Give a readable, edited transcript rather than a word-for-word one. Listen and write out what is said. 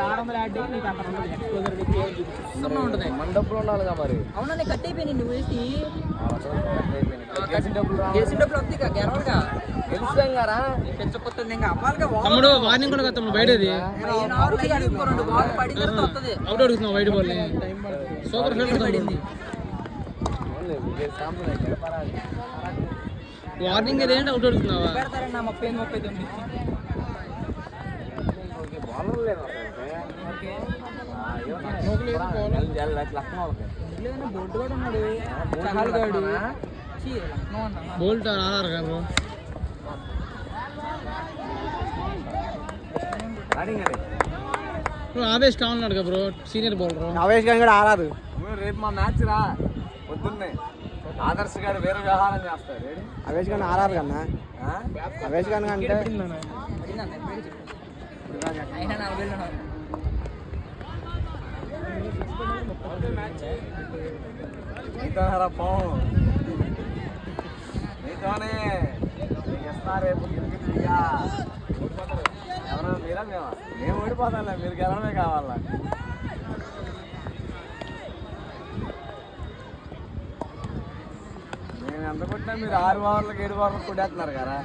600 add అయ్యి నీకు అంత ఉండదు ఎక్స్పోజర్ సున్నా ఉంటుంది. మన డబ్బులు ఉండాలిగా మరి. అవునా నీకు కట్ అయిపోయింది నువ్వు వేసి గెలిచిన డబ్బులు వస్తాయి కదా గెలవడుగా గెలుస్తాం కదా పెంచకొస్తుంది ఇంకా అవ్వాలిగా తమ్ముడు వార్నింగ్ కూడా కదా తమ్ముడు బయటది రెండు బాల్ పడిన తర్వాత వస్తుంది. అవుట్ అడుగుతున్నావు వైట్ బాల్ సూపర్ ఫీల్డర్ పడింది వార్నింగ్ ఏదేంటి అవుట్ అడుగుతున్నావా? పెడతారన్న 30-39 బోల్ట్ కూడా ఉన్నాడు చహాల్ గాడు బోల్ట్ ఆడారు కదా బ్రో. ఆవేష్ కా ఉన్నాడు కదా బ్రో, సీనియర్ బౌలర్. ఆవేష్ గారు కూడా ఆరాదు. రేపు మా మ్యాచ్ రా పొద్దున్నే. ఆదర్శ్ గారు వేరే వ్యవహారం చేస్తారు. ఆవేష్ గారిని ఆరారు కన్నా. ఆవేష్ గారిని అంటే అయినా 40 నీతోనరా పోం. నీతోనే ఇస్తా రేపు గిరిగిరిగా. ఎవరైనా మీరా మేమా? మేము ఓడిపోతాంలే, మీరు గెలవడమే కావాలా. మేము ఎంత కొట్టినా మీరు 6 ఓవర్లకు 7 ఓవర్లకు కొట్టేస్తున్నారు కదా.